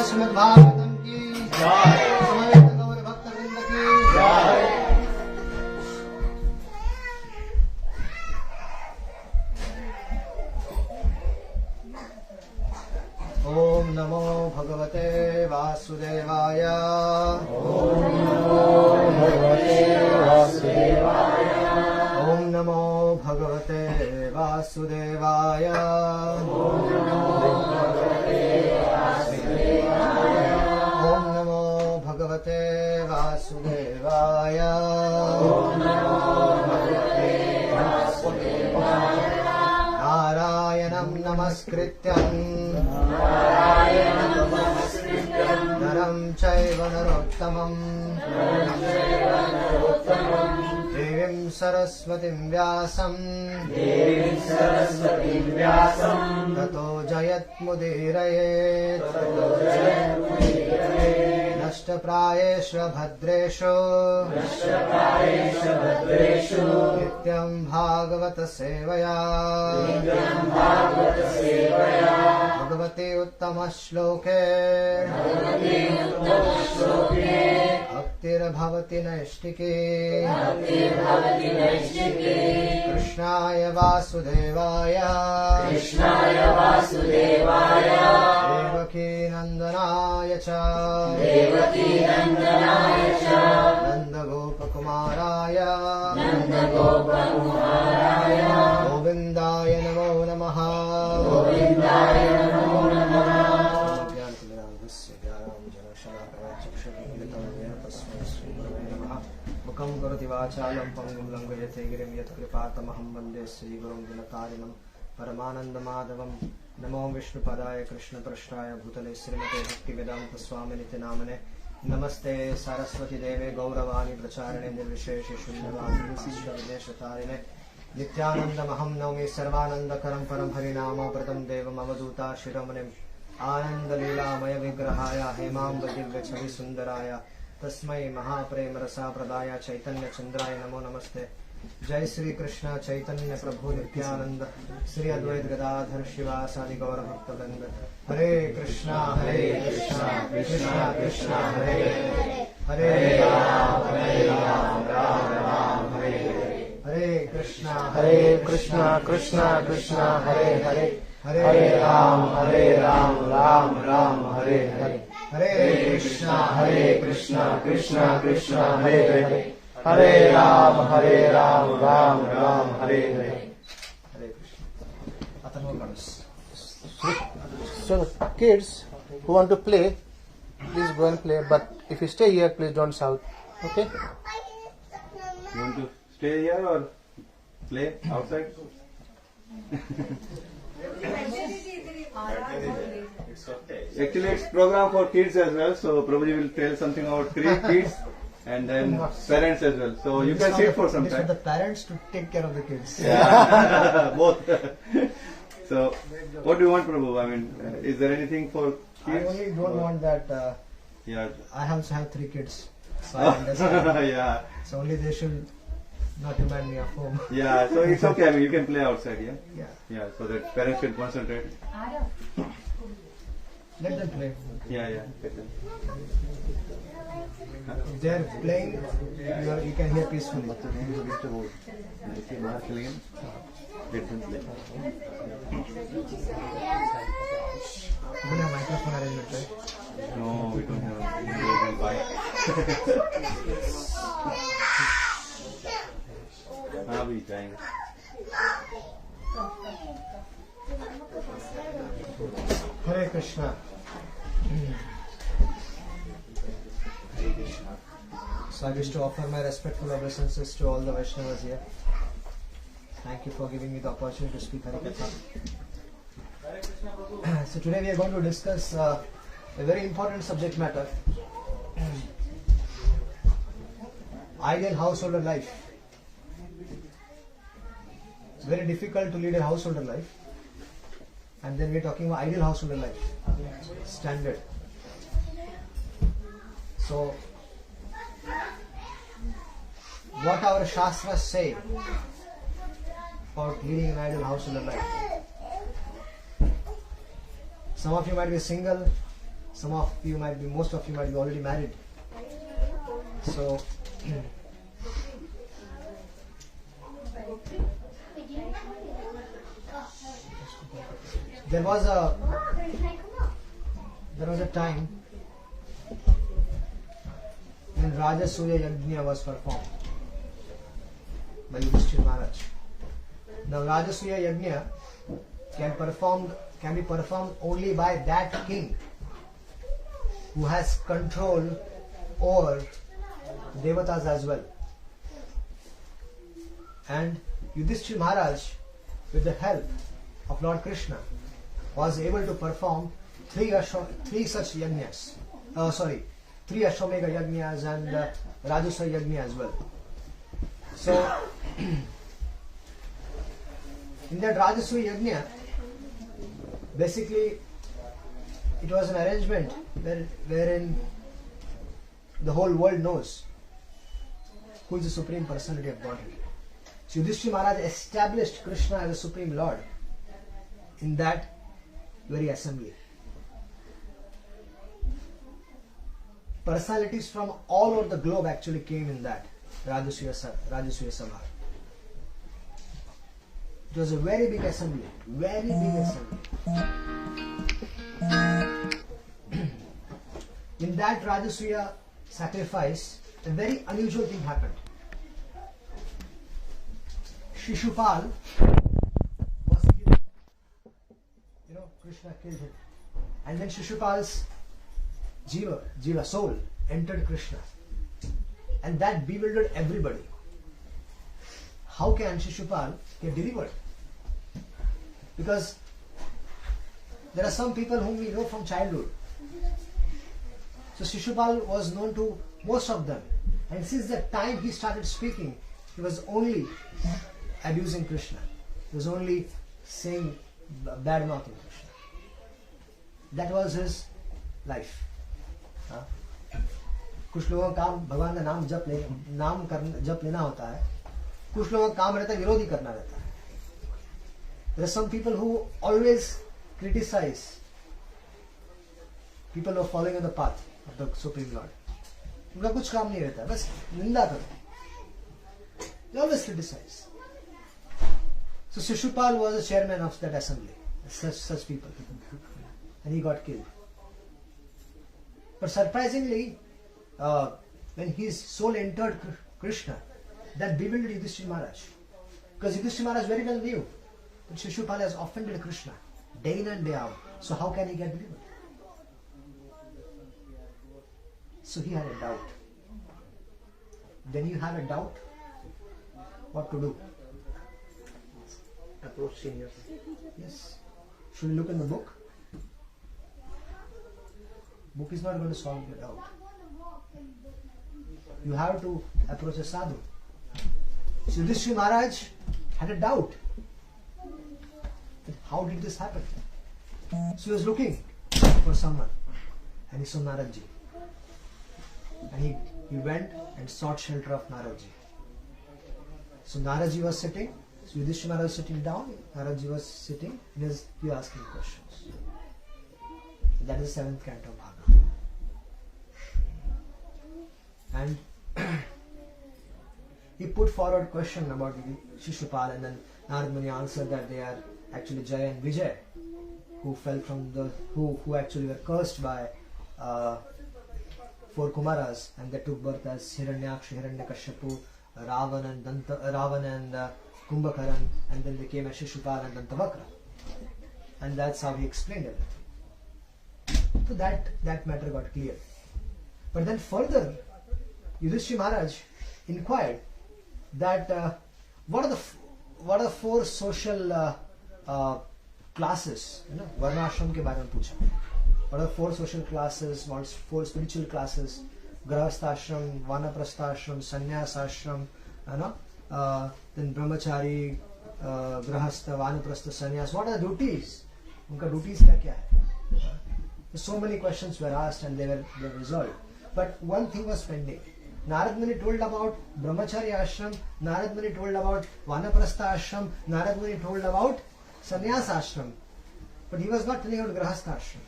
श्रीमद्भागवतम की जय, समवेत गौर भक्त वृंद की जय। ओम नमो भगवते वासुदेवाय। ओम नमो भगवते वासुदेवाय। ओम नमो भगवते वासुदेवाय। ओम नमो भगवते वासुदेवाय। ओम नमो भगवते वासुदेवाय। ओम नमो भगवते वासुदेवाय। नारायणं नमस्कृत्यं नरं चैव नरोत्तमं देवीं सरस्वतीं व्यासं ततो जयत्मुदीरयेत्। नष्टप्रायेषु भद्रेषु नित्यं भागवत सेवया भगवती उत्तम श्लोके भक्तिर्भवति नैष्टिकी। कृष्णाय वासुदेवाय देवकी नंदनाय च नन्दगोपकुमाराय गोविन्दाय नमो नमः। मुखं करोति वाचालं पङ्गुं लङ्घयते गिरिं यत्कृपातमहं वन्दे श्रीगुरुं दिनतारिणं परमानन्दमाधवं। नमो विष्णुपदाय कृष्णपृष्ठाय भूतले श्रीमते भक्तिवेदान्तस्वामिनिति नामने। नमस्ते सरस्वती देवे गौरवाणी प्रचारिणे निर्विशेष शून्यवादिनेशतारिणे। नित्यानन्दमहं नौमि सर्वानन्दकरं परं हरिनामप्रदं देवम् अवधूता शिरोमणिम् आनन्दलीलामय विग्रहाय हेमाम्बदिव्यछविसुन्दराय तस्मै महाप्रेमरसाप्रदाय चैतन्यचन्द्राय नमो नमस्ते। जय श्री कृष्ण चैतन्य प्रभु नित्यानंद श्री अद्वैत गदाधर शिवासादि गौर भक्तवृंद। हरे Krishna Krishna Krishna Hare Hare Ram Ram Ram Hare Hare Krishna Krishna Krishna Hare Hare Hare Ram Ram Ram Hare Hare Hare Krishna Krishna Krishna Hare Hare Hare Ram Ram Ram Hare Hare Hare Krishna. So kids who want to play, please go and play. But if you stay here, please don't shout. Okay? You want to stay here or play outside? Actually, it's program for kids as well. So Prabhuji will tell something about kids. and then parents as well. So you can sit for some This is time. the parents to take care of the kids. Yeah, both. So, what do you want, Prabhu? I mean, is there anything for I kids? only don't want that. Yeah. I also have 3 kids, so I understand. Yeah. So only they should not remind me of home. Yeah. So it's okay. I mean, you can play outside. Yeah. Yeah, Yeah. So that parents can concentrate. let them play. Yeah. Yeah. If they are playing, you can hear peacefully. You don't have microphone arrangement, right? No, we don't have. We don't buy. हाँ भी जाएंगे. Hare Krishna. So I wish to offer my respectful obeisances to all the Vaishnavas here. Thank you for giving me the opportunity to speak Hare Katha. So today we are going to discuss a very important subject matter. Ideal householder life. It's very difficult to lead a householder life. And then we are talking about ideal householder life. Standard. So, what our Shastras say about leading an ideal householder life. Some of you might be single, most of you might be already married. So, there was a time when Rajasuya Yajna was performed by Yudhisthira Maharaj. Now Rajasuya Yajna can be performed only by that king who has control over devatas as well. And Yudhisthira Maharaj, with the help of Lord Krishna, was able to perform three such yajnas. 3 Ashwamedha yajnas and Rajasuya yajna as well. So, in that Rajasuya yajna, basically, it was an arrangement wherein the whole world knows who is the Supreme Personality of Godhead. So Yudhisthira Maharaj established Krishna as the Supreme Lord in that very assembly. Personalities from all over the globe actually came in that Rajasuya Sabha. It was a very big assembly. Very big assembly. In that Rajasuya sacrifice, a very unusual thing happened. Shishupal was killed. Krishna killed him. And then Shishupal's Jiva, soul, entered Krishna. And that bewildered everybody. How can Shishupal get delivered? Because there are some people whom we know from childhood. So Shishupal was known to most of them. And since the time he started speaking, he was only abusing Krishna. He was only saying bad mouthing Krishna. That was his life. कुछ लोगों का काम भगवान का नाम जप लेना होता है. कुछ लोगों का काम रहता है विरोधी करना रहता है. There are some people who always criticize people who are following on the path of the Supreme Lord. उनका कुछ काम नहीं रहता है, बस निंदा करो. They always criticize. So Shishupal was the chairman of that assembly. Such people. And he got killed. But surprisingly, when his soul entered Krishna, that bewildered Yudhisthira Maharaj. Because Yudhisthira Maharaj very well knew that Shishupal has offended Krishna day in and day out. So how can he get delivered? So he had a doubt. Then you have a doubt, what to do? Approach seniors. Yes. Should we look in the book? Book is not going to solve your doubt. you have to approach a sadhu. So Yudhisthira Maharaj had a doubt. How did this happen? So he was looking for someone and he saw Naradji. And he went and sought shelter of Naradji. So Naradji was sitting, so Yudhisthira Maharaj was sitting down, Naradji was sitting, and he was asking questions. That is the 7th canto of Bhagavatam. And he put forward a question about Shishupal, and then Narada Muni answered that they are actually Jaya and Vijay, who fell from who actually were cursed by 4 Kumaras, and they took birth as Hiranyaksha, Hiranyakashipu, Ravana and Kumbhakaran, and then they came as Shishupal and Dantavakra. And that's how he explained everything. So that matter got clear. But then further, Yudhisthira Maharaj inquired that what are the 4 social classes, Varna Ashram ke baare mein pucha. What are the 4 social classes, 4 spiritual classes, grhastha ashram, vanaprastha ashram, sannyas ashram, then brahmachari, grhastha, vanaprastha, sannyas. What are the duties? Unka duties kya hai? So many questions were asked and they were resolved. But one thing was pending. Narada Muni told about brahmachari ashram, Narada Muni told about vanaprastha ashram, Narada Muni told about sannyas ashram. But he was not telling about grhastha ashram.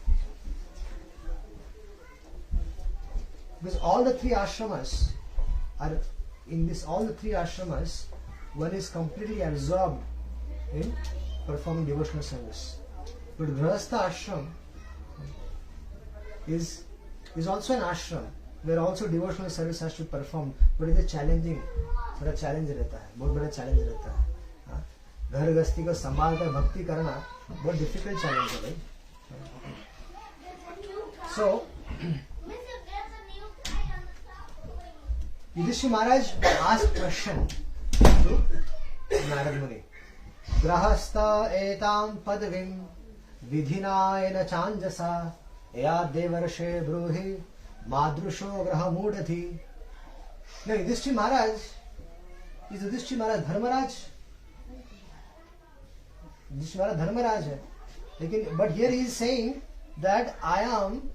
Because all the 3 ashramas are in this. All the 3 ashramas, one is completely absorbed in performing devotional service. But grhastha ashram is also an ashram where also devotional service has to be performed. But it is challenging. बड़ा challenge रहता है, बहुत बड़ा challenge रहता है. घर गृहस्थी को संभाल कर भक्ति करना बहुत difficult challenge है भाई. So Yudhisthira Maharaj asked question to Narada Muni. Grhastha etam padvim vidhinayena chanjasa ya devarshe bruhi madrusho graha mudadhi. Now Yudhisthira Maharaj is Yudhisthira Maharaj Dharmaraj. Yudhisthira Maharaj Dharmaraj hai. But here he is saying that I am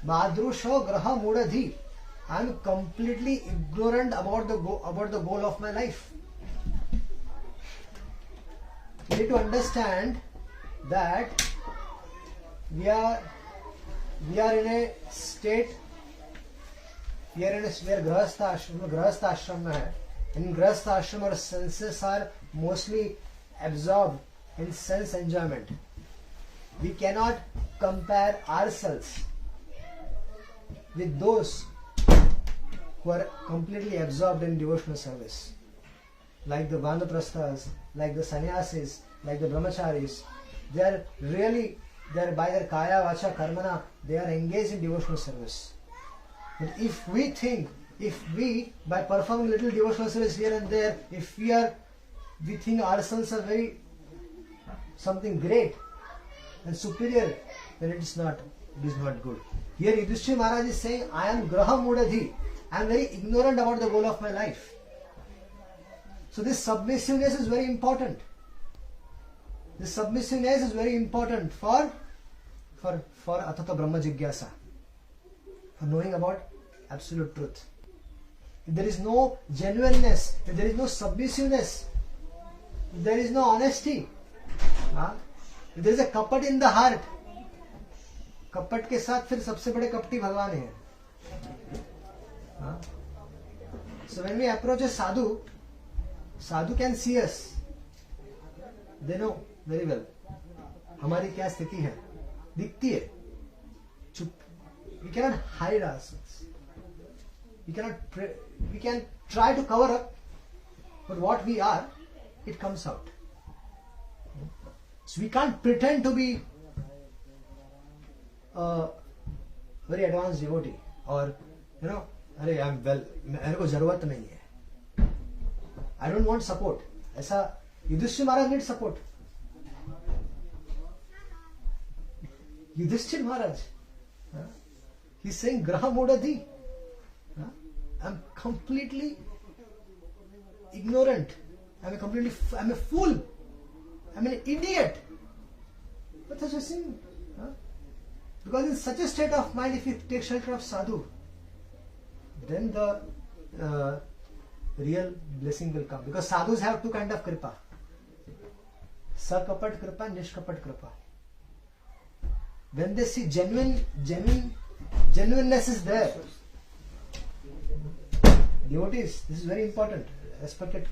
madrusho graha mudadhi. I am completely ignorant about the goal of my life. We need to understand that we are in a state. We are grhastha ashram hai. In grhastha ashram our senses are mostly absorbed in sense enjoyment. We cannot compare ourselves with those who are completely absorbed in devotional service, like the vanaprasthas, like the sannyasis, like the brahmacharis. They are by their kaya, vacha, karmana, they are engaged in devotional service. But if we by performing little devotional service here and there, we think ourselves are very something great and superior, then it is not good. Here Yudhisthira Maharaj is saying, I am graha mudadhi. I am very ignorant about the goal of my life. So this submissiveness is very important. This submissiveness is very important for atata brahma jigyasa, for knowing about absolute truth. If there is no genuineness, if there is no submissiveness, if there is no honesty, if there is a kapat in the heart, kapat के साथ फिर सबसे बड़े कपटी भगवान है. So when we approach a sadhu can see us. They know very well हमारी क्या स्थिति है, दिखती है. We cannot hide ourselves. We can try to cover up, but what we are, it comes out. So we can't pretend to be a very advanced devotee or अरे I am well, मेरे को जरूरत नहीं है, I don't want support. ऐसा Yudhishthira Maharaj need support. Yudhishthira Maharaj he is saying ग्रह मूढ़धि. I'm completely ignorant. I'm a fool. I'm an idiot. But that's a sin. Huh? Because in such a state of mind, if you take shelter of sadhu, then the real blessing will come. Because sadhus have two kinds of kripa. Sakapat kripa, nishkapat kripa. When they see genuineness is there. Devotees, this is very important. Respected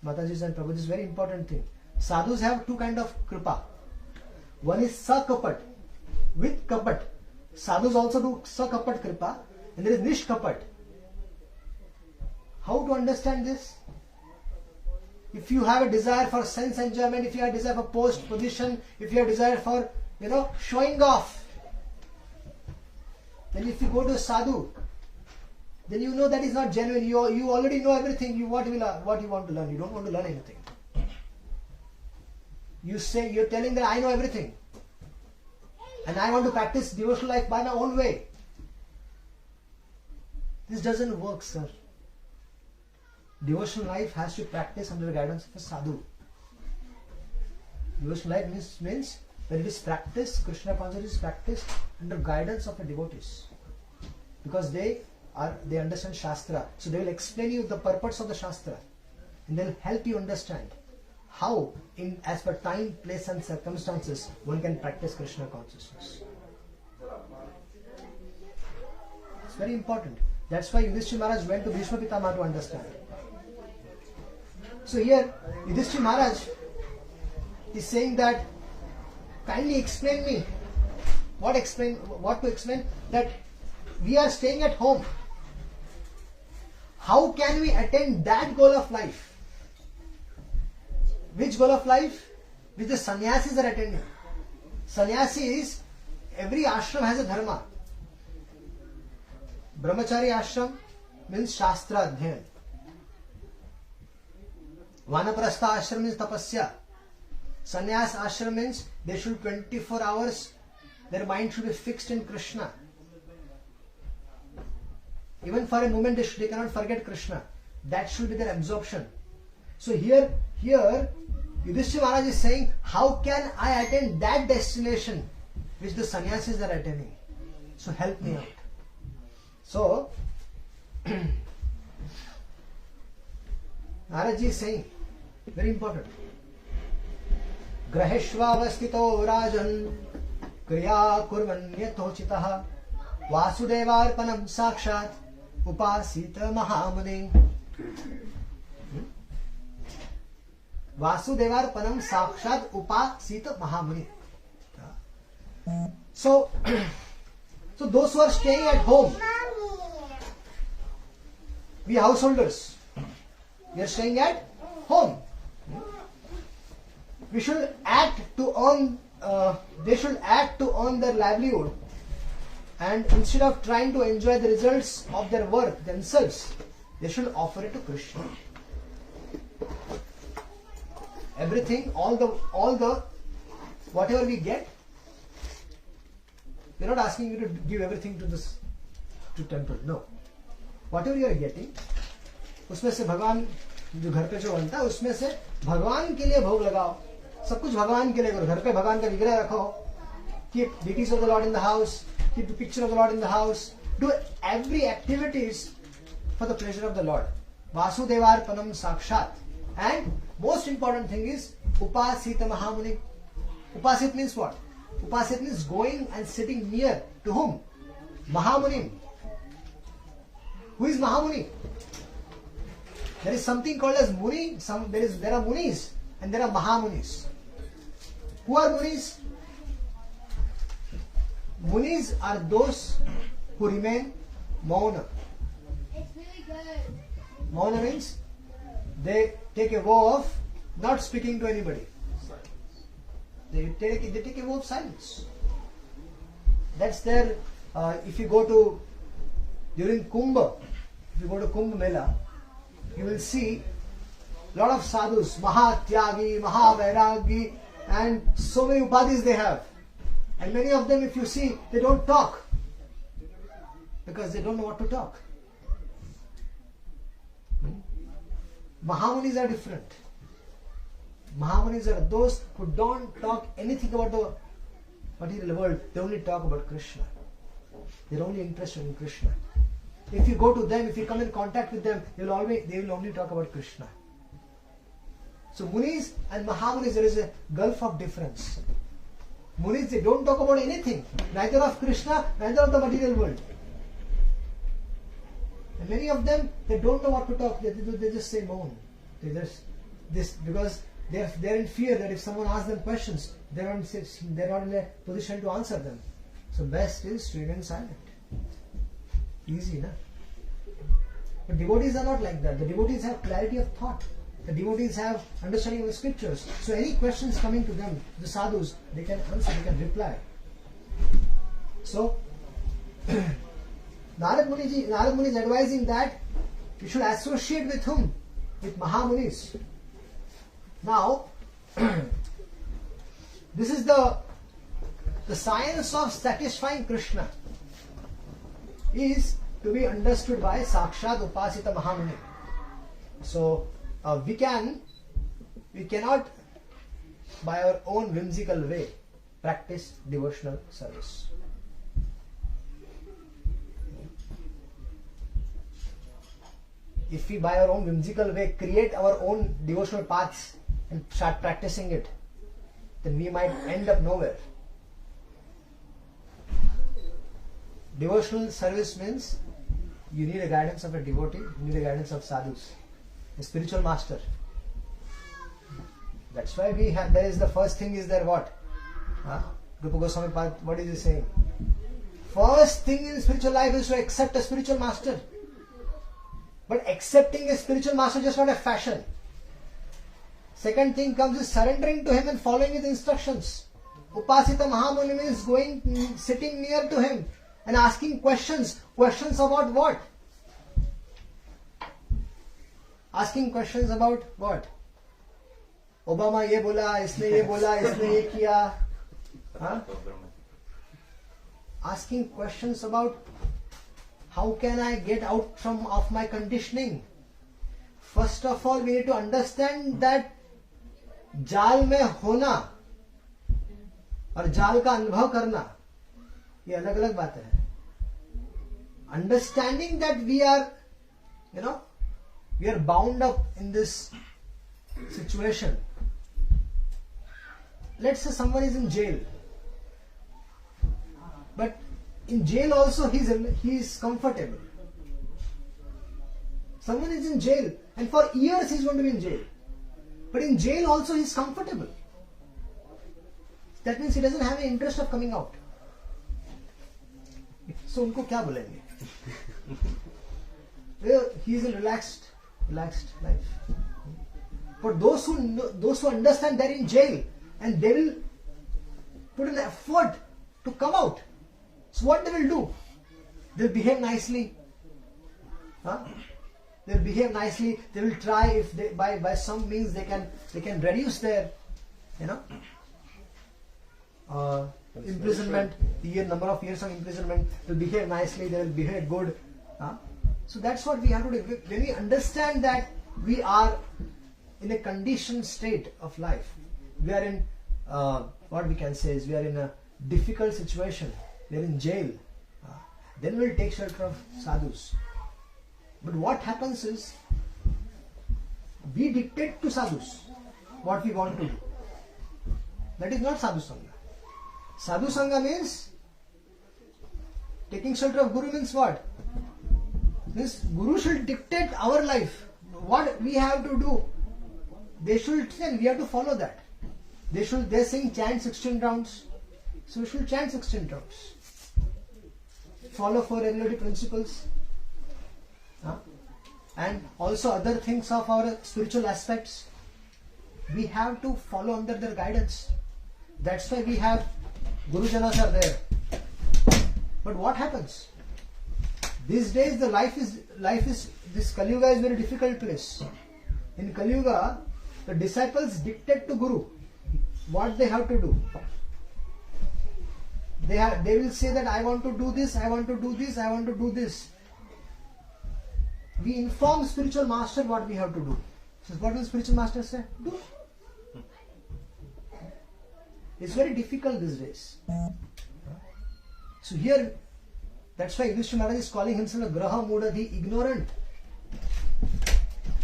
Matajis and Prabhu, this is very important thing. Sadhus have two kinds of kripa. One is sakapat, with kapat. Sadhus also do sakapat kripa, and there is nishkapat. How to understand this? If you have a desire for sense enjoyment, if you have a desire for post position, if you have a desire for showing off, then if you go to a sadhu, then you know that is not genuine. You already know everything. What you want to learn? You don't want to learn anything. You're telling that I know everything, and I want to practice devotional life by my own way. This doesn't work, sir. Devotional life has to practice under the guidance of a sadhu. Devotional life means when it is practiced, Krishna consciousness is practiced under guidance of the devotees, because they understand Shastra, so they will explain you the purpose of the Shastra, and they will help you understand how, as per time, place, and circumstances, one can practice Krishna consciousness. It's very important. That's why Yudhisthira Maharaj went to Bhishma Pitama to understand. So here, Yudhisthira Maharaj is saying that, kindly explain me. What to explain? That we are staying at home. How can we attain that goal of life? Which goal of life? Which the sannyasis are attaining. Sannyasis, every ashram has a dharma. Brahmachari ashram means Shastra Adhyayan. Vanaprastha ashram means tapasya. Sannyas ashram means they should 24 hours, their mind should be fixed in Krishna. Even for a moment they cannot forget Krishna. That should be their absorption. So here Yudhisthira Maharaj is saying, how can I attain that destination which the sannyasis are attaining? So help me out. So Maharaj is saying, very important. Graheshvavastito rajan kriya kurvanyatochitaha Vasudevarpanam sakshat upasita mahamuni. Vasudevarpanam sakshat upasita mahamuni. So those who are staying at home, we householders, we are staying at home. We should act to earn. They should act to earn their livelihood, and instead of trying to enjoy the results of their work themselves, they should offer it to Krishna. Everything, all the whatever we get, we're not asking you to give everything to temple. No. Whatever you are getting, उसमें से भगवान जो घर पे जो बनता है उसमें से भगवान के लिए भोग लगाओ. सब कुछ भगवान के लिए करो. घर पे भगवान का विग्रह रखो. Keep deities of the Lord in the house. Keep the picture of the Lord in the house. Do every activities for the pleasure of the Lord. Vasudevarpanam sakshat. And most important thing is upasita mahamuni. Upasit means what? Upasit means going and sitting near to whom? Mahamuni. Who is Mahamuni? There is something called as Muni. There are Munis and there are Mahamunis. Who are Munis? Munis are those who remain mauna. It's really good. Mauna means they take a vow of not speaking to anybody. They take a vow of silence. That's their. If you go to during Kumbh, if you go to Kumbh Mela, you will see a lot of sadhus, Mahatyagi, Mahavairagi, and so many upadhis they have. And many of them, if you see, they don't talk because they don't know what to talk. Mahamunis are different. Mahamunis are those who don't talk anything about the material world. They only talk about Krishna. They're only interested in Krishna. If you go to them, if you come in contact with them, they will only talk about Krishna. So Munis and Mahamunis, there is a gulf of difference. Munis, they don't talk about anything, neither of Krishna, neither of the material world. And many of them, they don't know what to talk. They just say moan. They just this because they're in fear that if someone asks them questions, they're not in a position to answer them. So best is to remain silent. Easy, na? But devotees are not like that. The devotees have clarity of thought. The devotees have understanding of the scriptures. So any questions coming to them, the sadhus, they can answer, they can reply. So Narada Muni is advising that you should associate with whom? With Mahamunis. Now, this is the science of satisfying Krishna is to be understood by Sakshat Upasita Mahamuni. So we cannot by our own whimsical way practice devotional service. If we by our own whimsical way create our own devotional paths and start practicing it, then we might end up nowhere. Devotional service means you need a guidance of a devotee, you need a guidance of sadhus, a spiritual master. That's why there is the first thing is there what? Rupa Goswami, what is he saying? First thing in spiritual life is to accept a spiritual master. But accepting a spiritual master is just not a fashion. Second thing comes is surrendering to him and following his instructions. Upasita Mahamuni means sitting near to him and asking questions. Questions about what? Asking questions about what? Obama ye bola, isne ye kiya. Asking questions about how can I get out of my conditioning. First of all, we need to understand that जाल में होना और जाल का अनुभव करना ये अलग अलग बातें हैं. Understanding that we are bound up in this situation. Let's say someone is in jail, but in jail also he is comfortable. Someone is in jail and for years he is going to be in jail, but in jail also he is comfortable. That means he doesn't have any interest of coming out. So उनको क्या बोलेंगे? Well, he is in relaxed life. For those who understand they're in jail and they will put an effort to come out. So what they will do? They'll behave nicely. They'll behave nicely. They will try if they by some means they can reduce their imprisonment, the number of years of imprisonment. They'll behave nicely. They will behave good. So that's what we have to do. When we understand that we are in a conditioned state of life, we are in what we can say is we are in a difficult situation. We are in jail. Then we will take shelter of sadhus. But what happens is we dictate to sadhus what we want to do. That is not sadhu sangha. Sadhu sangha means taking shelter of guru means what? Means guru should dictate our life. What we have to do. They should say we have to follow that. They're saying chant 16 rounds. So we should chant 16 rounds. Follow 4 regulative principles. And also other things of our spiritual aspects. We have to follow under their guidance. That's why we have Gurujanas are there. But what happens? These days the life is this Kali Yuga is a very difficult place. In Kali Yuga, the disciples dictate to Guru what they have to do. They will say that I want to do this, I want to do this, I want to do this. We inform spiritual master what we have to do. So what will spiritual master say? Do. It's very difficult these days. So here, that's why Yudhisthira Maharaj is calling himself a graha mudadhi, ignorant.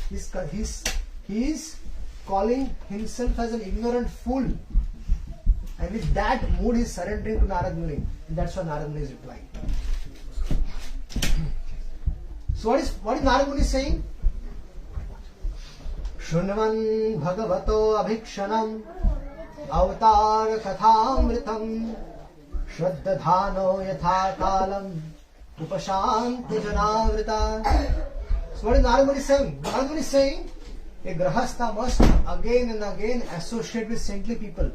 He is calling himself as an ignorant fool. And with that mood he is surrendering to Narada Muni. And that's what Narada Muni is replying. So what is Narada Muni saying? Shrunvan bhagavato abhikshanam avatar kathamritam shraddhadhano yatha kalam upashanti janavrita. So what is Narada Muni saying? Narada Muni is saying a grhastha must again and again associate with saintly people.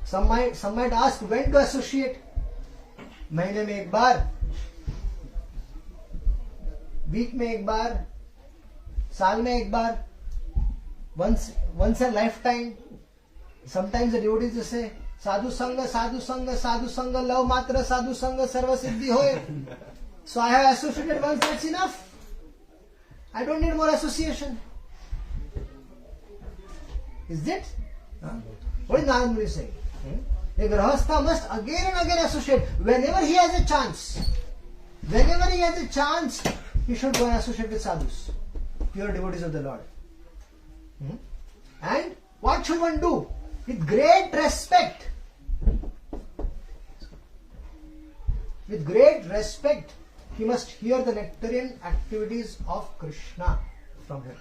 Some might ask when to associate. महीने में एक बार, week में एक बार, साल में एक बार, once a lifetime. Sometimes the devotees just say sadhu sangha, sadhu sangha, sadhu sangha, love matra, sadhu sangha, sarva siddhi hoye. So I have associated once, that's enough. I don't need more association. Is it? What is Narada Muni saying? A grhastha must again and again associate. Whenever he has a chance, he should go and associate with sadhus, pure devotees of the Lord. And what should one do? With great respect. With great respect, he must hear the nectarian activities of Krishna from him.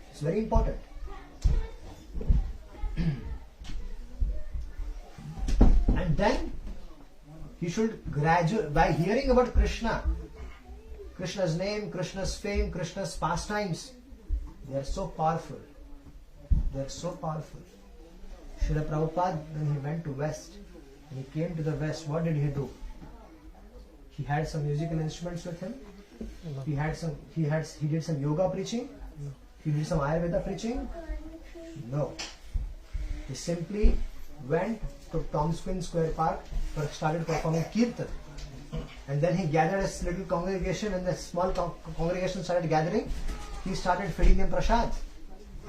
It's very important. And then he should gradually, by hearing about Krishna, Krishna's name, Krishna's fame, Krishna's pastimes, they are so powerful. They are so powerful. Srila Prabhupada, when he went to West, when he came to the West, what did he do? He had some musical instruments with him. He did some yoga preaching. He did some Ayurveda preaching. No. He simply went to Tom's Queen Square Park and started performing kirtan. And then he gathered a little congregation, and the small congregation started gathering. He started feeding them prasad.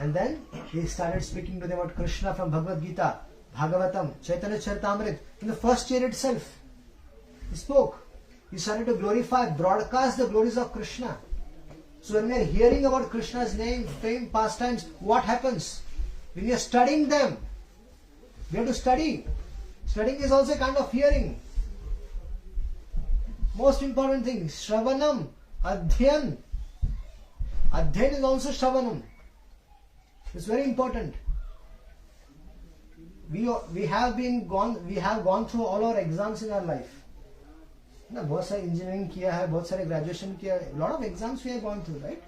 And then he started speaking to them about Krishna from Bhagavad Gita, Bhagavatam, Chaitanya Charitamrita. In the first year itself, he spoke. He started to glorify, broadcast the glories of Krishna. So when we are hearing about Krishna's name, fame, pastimes, what happens? When we are studying them, we have to study. Studying is also a kind of hearing. Most important thing, Shravanam, Adhyan. Adhyan is also Shravanam. It's very important. We have gone through all our exams in our life. ना बहुत सारे engineering किया है, बहुत सारे graduation किया है. Lot of exams we have gone through, right?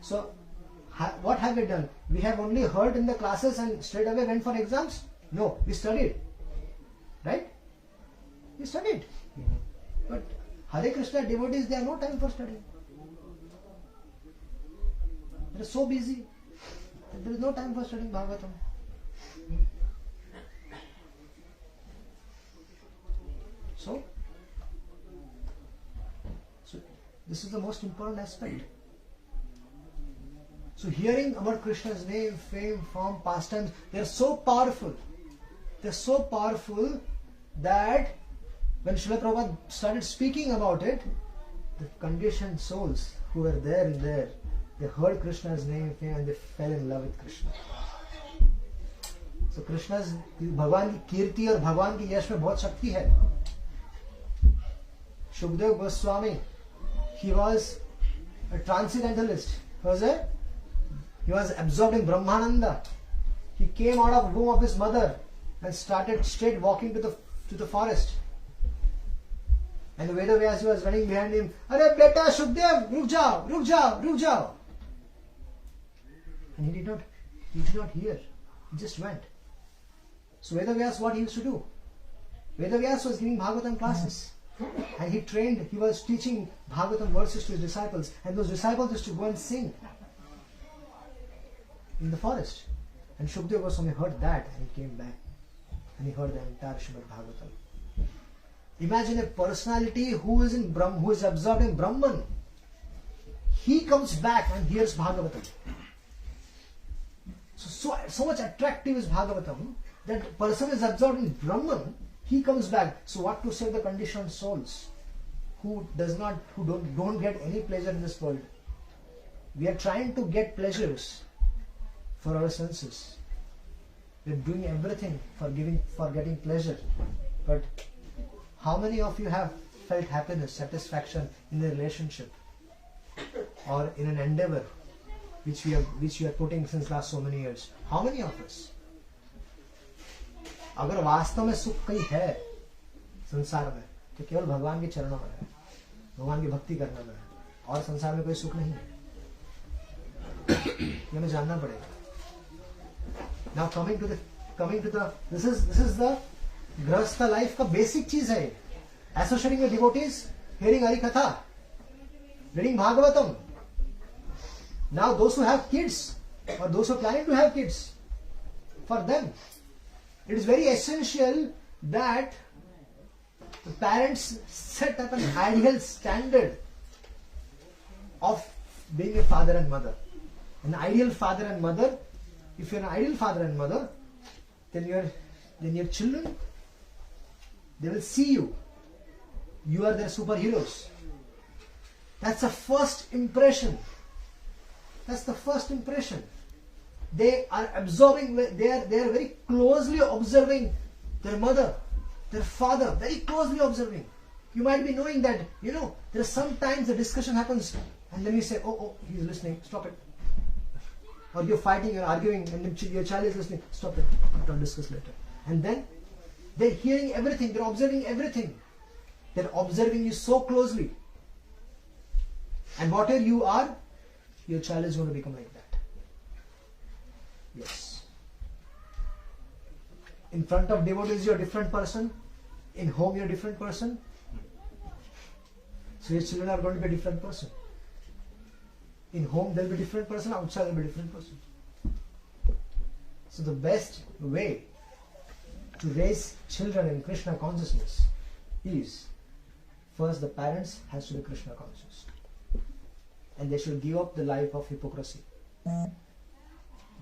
So what have we done? We have only heard in the classes and straight away went for exams? No, we studied. Right? We studied. But Hare Krishna devotees, they have no time for studying. They are so busy. There is no time for studying Bhagavatam. So this is the most important aspect. So hearing about Krishna's name, fame, form, pastimes, they are so powerful. They are so powerful that when Srila Prabhupada started speaking about it, the conditioned souls who were there and there, they heard Krishna's name, fame, and they fell in love with Krishna. So Krishna's, भगवान की कीर्ति और भगवान की यश में बहुत शक्ति है. Shukdev Goswami, he was a transcendentalist. He was absorbed in Brahmananda. He came out of the womb of his mother and started straight walking to the forest. And the Vedas was running behind him. Arey beta Shukdev, ruk jao, ruk jao, ruk jao. And he did not hear. He just went. So Vedas, what he used to do? Vedas was giving Bhagavatam classes. And he was teaching Bhagavatam verses to his disciples. And those disciples used to go and sing in the forest. And Shukdev Goswami heard that and he came back. And he heard the entire Srimad-Bhagavatam. Imagine a personality who is absorbed in Brahman. he comes back and hears Bhagavatam. So much attractive is Bhagavatam that person is absorbed in Brahman, he comes back. So what to say the conditioned souls who don't get any pleasure in this world? We are trying to get pleasures for our senses. We are doing everything for getting pleasure. But how many of you have felt happiness, satisfaction in a relationship or in an endeavor which you are putting since last so many years? How many of us? अगर वास्तव में सुख कहीं है संसार में तो केवल भगवान के चरणों में है, भगवान की भक्ति करने में है, और संसार में कोई सुख नहीं है। ये हमें जानना पड़ेगा। Now coming to the this is the grhastha life का basic चीज है। Associating with devotees, hearing Hari Katha, reading Bhagavatam. Now those who have kids or those who are planning to have kids, for them it is very essential that the parents set up an ideal standard of being a father and mother. An ideal father and mother. If you're an ideal father and mother, then your children, they will see you. You are their superheroes. That's the first impression. That's the first impression. They are absorbing, they are very closely observing their mother, their father, very closely observing. You might be knowing that, there are sometimes the discussion happens and then you say, oh, he's listening, stop it. Or you're fighting, you're arguing and your child is listening, stop it, I'll discuss later. And then they're hearing everything, they're observing everything. They're observing you so closely. And whatever you are, your child is going to become like that. Yes. In front of devotees, you're a different person. In home, you're a different person. So your children are going to be a different person. In home, they'll be a different person. Outside, they'll be a different person. So the best way to raise children in Krishna consciousness is, first the parents has to be Krishna conscious. And they should give up the life of hypocrisy.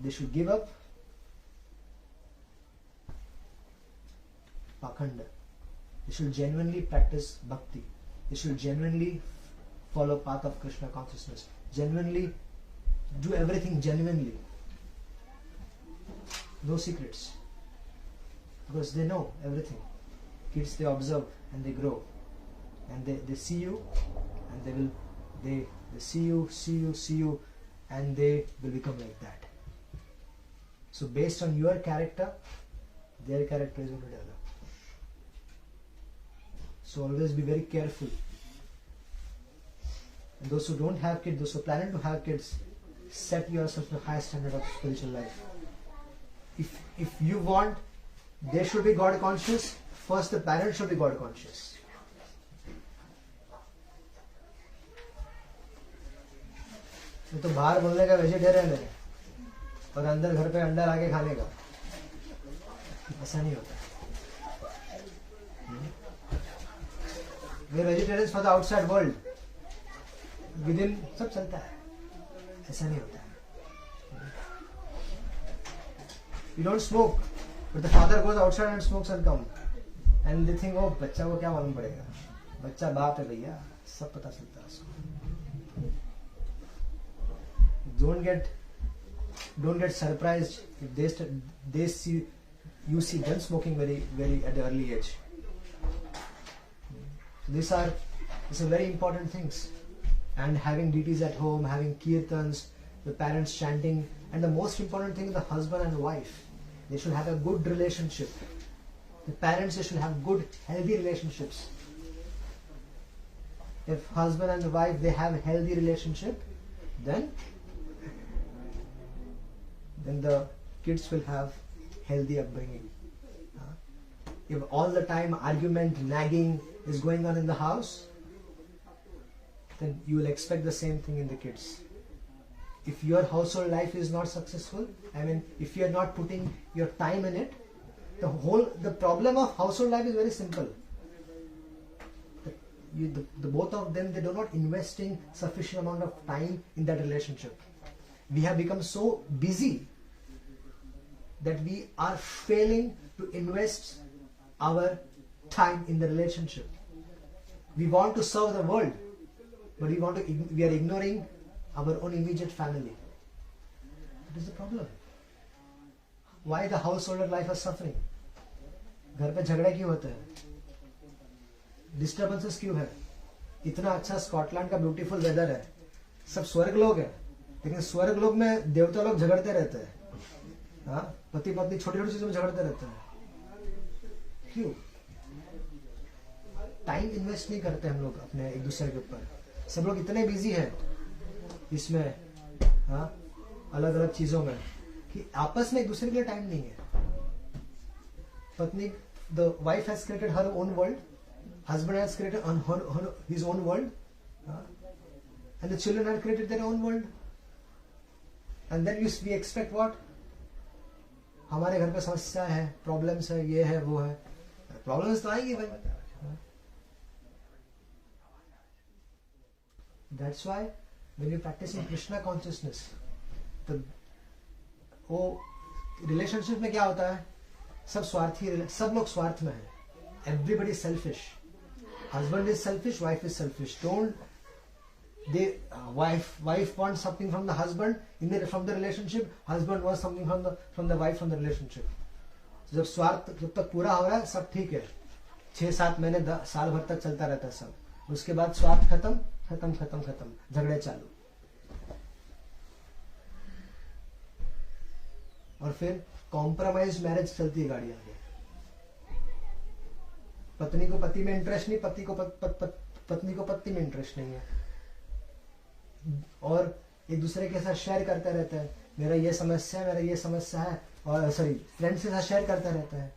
They should give up pakhanda. They should genuinely practice bhakti. They should genuinely follow path of Krishna consciousness. Genuinely do everything genuinely. No secrets. Because they know everything. Kids, they observe and they grow. And they see you and they see you and they will become like that. So based on your character, their character is going to develop. So always be very careful. And those who don't have kids, those who are planning to have kids, set yourself to a high standard of spiritual life. If you want, they should be God conscious. First, the parents should be God conscious. तो बाहर बोलने का vegetarian है और अंदर घर पे अंडा लाके खाने का, ऐसा नहीं होता। वे vegetarians for the outside world, within सब चलता है, ऐसा नहीं होता है। You don't smoke, but the father goes outside and smokes and come, and they think, oh, बच्चा को क्या मालूम पड़ेगा, बच्चा बाप है भैया, सब पता चलता है उसको। Don't get surprised if they see them smoking very at an early age. These are very important things. And having deities at home, having kirtans, the parents chanting, and the most important thing is the husband and wife. They should have a good relationship. The parents, they should have good, healthy relationships. If husband and the wife, they have a healthy relationship, then the kids will have healthy upbringing. If all the time argument, nagging is going on in the house, then you will expect the same thing in the kids. If your household life is not successful, if you are not putting your time in it, the problem of household life is very simple. the both of them, they do not investing sufficient amount of time in that relationship. We have become so busy that we are failing to invest our time in the relationship. We want to serve the world, but we are ignoring our own immediate family. That is the problem. Why the householder life is suffering? घर पे झगड़े क्यों होते हैं? Disturbances क्यों है? इतना अच्छा स्कॉटलैंड का ब्यूटीफुल वेदर है, सब स्वर्ग लोग है, लेकिन स्वर्ग लोग में देवता लोग झगड़ते रहते हैं. हाँ, पति पत्नी छोटी छोटी चीजों में झगड़ते रहते हैं. क्यों? टाइम इन्वेस्ट नहीं करते हम लोग अपने एक दूसरे के ऊपर. सब लोग इतने बिजी हैं इसमें, हाँ, अलग अलग चीजों में, कि आपस में एक दूसरे के लिए टाइम नहीं है. पत्नी, the wife has created her own world, husband has created his own world, and the children have created their own world. And then we expect what? हमारे घर पे समस्या है, प्रॉब्लम्स है, ये है वो है. प्रॉब्लम्स तो आएंगी भाई. That's why when you practice in Krishna consciousness, वो रिलेशनशिप में क्या होता है? सब स्वार्थी, सब लोग स्वार्थ में है. Everybody is selfish. Husband is selfish, wife is selfish. Wife wants something from the husband from the relationship. Husband wants something from the wife from the relationship. So जब स्वार्थ जब तक पूरा हो रहा है सब ठीक है. 6-7 महीने साल भर तक चलता रहता है सब. उसके बाद स्वार्थ खत्म, झगड़े चालू. और फिर कॉम्प्रोमाइज मैरिज चलती है गाड़ी आगे. पत्नी को पति में इंटरेस्ट नहीं, पति को पत्नी को पति में इंटरेस्ट नहीं है, और एक दूसरे के साथ शेयर करते रहते हैं. मेरा ये समस्या है, और फ्रेंड्स के साथ शेयर करते रहते हैं,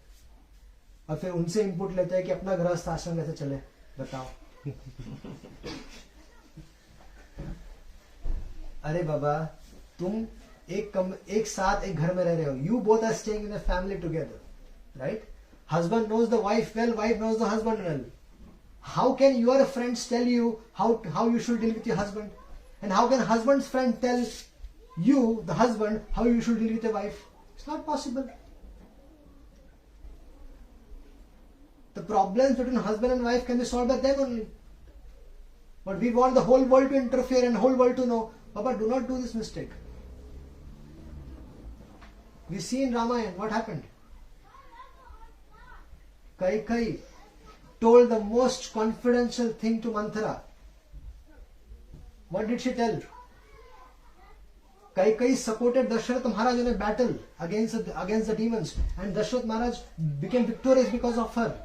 और फिर उनसे इनपुट लेते हैं कि अपना गृहस्थ आश्रम कैसे चले, बताओ. अरे बाबा, तुम एक साथ एक घर में रह रहे हो. You both are staying in a family together, right? Husband knows the wife well, wife knows the husband well. How can your friends tell you how you should deal with your husband? And how can husband's friend tell you, the husband, how you should deal with your wife? It's not possible. The problems between husband and wife can be solved by them only. But we want the whole world to interfere and whole world to know. Papa, do not do this mistake. We see in Ramayana what happened. Kaikeyi told the most confidential thing to Manthara. What did she tell? Kaikeyi supported Dashrath Maharaj in a battle against the demons, and Dashrath Maharaj became victorious because of her.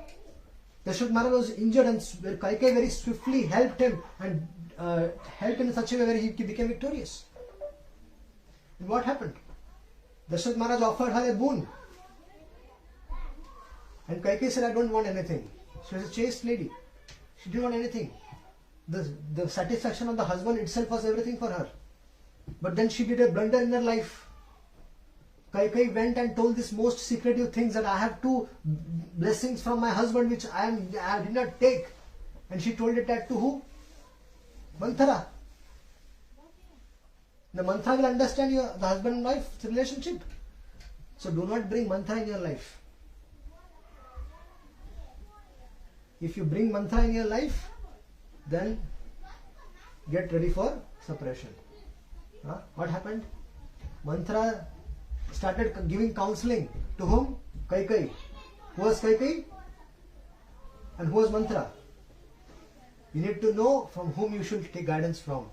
Dashrath Maharaj was injured, and Kaikeyi very swiftly helped him, and helped him in such a way where he became victorious. And what happened? Dashrath Maharaj offered her a boon, and Kaikeyi said, I don't want anything. She was a chaste lady. She didn't want anything. The satisfaction of the husband itself was everything for her. But then she did a blunder in her life. Kaikeyi went and told this most secretive things, that I have 2 blessings from my husband which I did not take. And she told it that to who? Manthara. The Manthara will understand the husband and wife relationship. So do not bring Manthara in your life. If you bring Manthara in your life, then get ready for separation. What happened? Manthara started giving counseling to whom? Kaikeyi. Who was Kaikeyi? And who was Manthara? You need to know from whom you should take guidance from.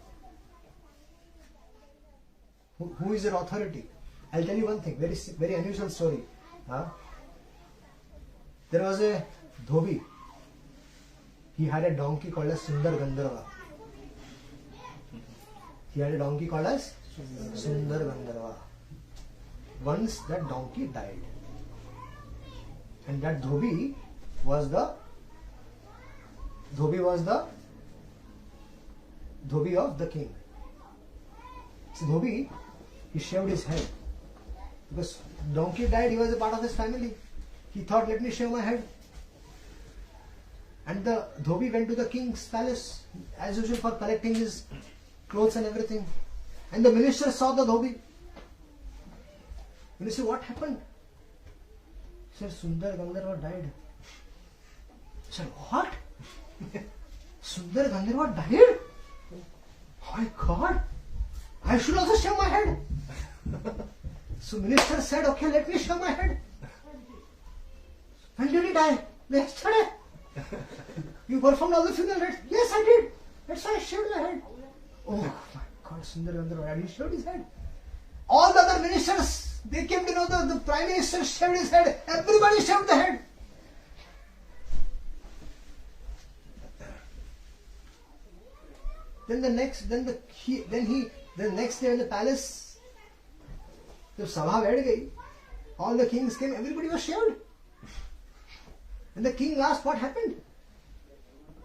Who is your authority? I'll tell you one thing, very, very unusual story. There was a dhobi. He had a donkey called as Sundar Gandharva. He had a donkey called as Sundar Gandharva. Once that donkey died, and that dhobi was the dhobi of the king. So dhobi, he shaved his head. Because donkey died, he was a part of his family. He thought, let me shave my head. And the dhobi went to the king's palace as usual for collecting his clothes and everything. And the minister saw the dhobi. And he said, what happened? He said, Sundar Gandharva died. He said, what? Sundar Gandharva died? Oh my God! I should also shave my head. So minister said, okay, let me shave my head. When did he die? Yesterday. You performed all the funeral rites? Yes, I did. That's why I shaved my head. Oh my God, Sundar Gandharva had shaved his head. All the other ministers, they came to know the prime minister shaved his head. Everybody shaved the head. Then the next day in the palace, the sabha बैठ गई, all the kings came, everybody was shaved. And the king asked, what happened?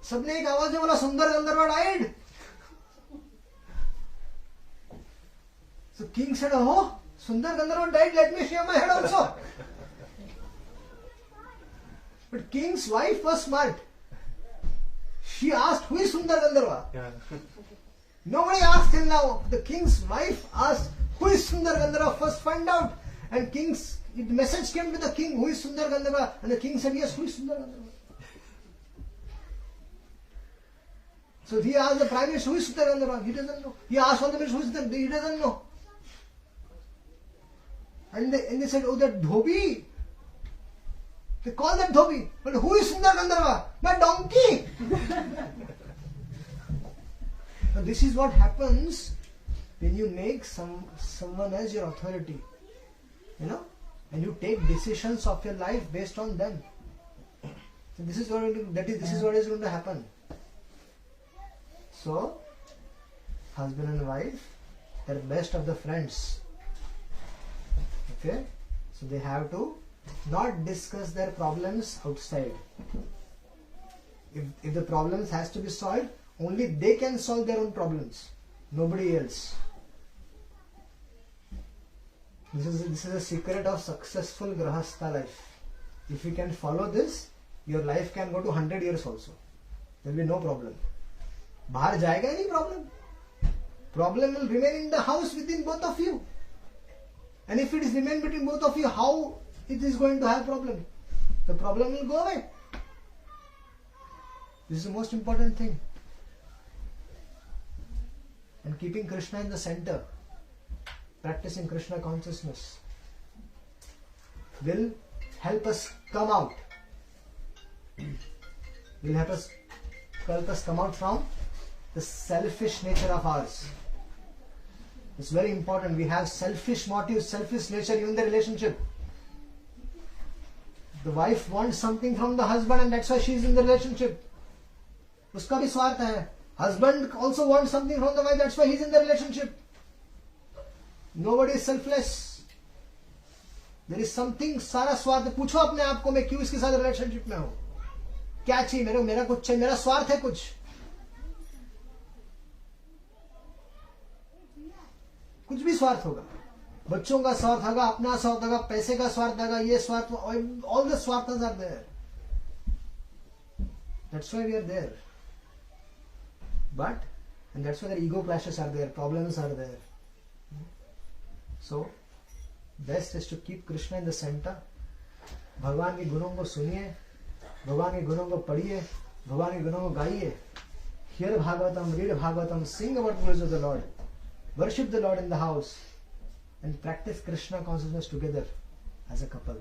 सबने एक आवाज में बोला, सुंदर गंधर्व died. So king said, oh, Sundar Gandharva died, let me shave my head also. But king's wife was smart. She asked, who is Sundar Gandharva? Nobody asked till now. The king's wife asked, who is Sundar Gandharva? First find out. And the message came to the king, who is Sundar Gandharva? And the king said, yes, who is Sundar Gandharva? So he asked the prime minister, who is Sundar Gandharva? He doesn't know. He asked all the ministers, who is he doesn't know. And they said, oh, that dhobi. They call that dhobi. But who is Sundar Gandharva? My donkey. Now this is what happens when you make someone as your authority. You know? And you take decisions of your life based on them. So this is what is going to happen. So, husband and wife, they're best of the friends. Okay? So they have to not discuss their problems outside. If the problems has to be solved, only they can solve their own problems. Nobody else. This is a secret of successful grhastha life. If you can follow this, your life can go to 100 years also. There will be no problem. बाहर जाएगा नहीं problem. Problem will remain in the house within both of you. And if it is remain between both of you, how it is going to have problem? The problem will go away. This is the most important thing. And keeping Krishna in the center, practicing Krishna consciousness will help us come out. Will help us come out from the selfish nature of ours. It's very important. We have selfish motives, selfish nature even in the relationship. The wife wants something from the husband and that's why she is in the relationship. Uska bhi swarth hai. Husband also wants something from the wife, that's why he is in the relationship. Nobody is selfless. There is something, सारा स्वार्थ. पूछो अपने आप को, मैं क्यों इसके साथ रिलेशनशिप में हूं? क्या चाहिए मेरा कुछ चाहिए, मेरा स्वार्थ है कुछ. कुछ भी स्वार्थ होगा. बच्चों का स्वार्थ होगा, अपना स्वार्थ होगा, पैसे का स्वार्थ होगा, ये स्वार्थ, all the swarthas are there. That's why we are there. And that's why the ego clashes are there, problems are there. So, best is to keep Krishna in the center. भगवान के गुणों को सुनिए, भगवान के गुणों को पढ़िए, भगवान के गुणों को गाइए. Hear Bhagavatam, read Bhagavatam, sing about the glories of the Lord. Worship the Lord in the house and practice Krishna consciousness together as a couple.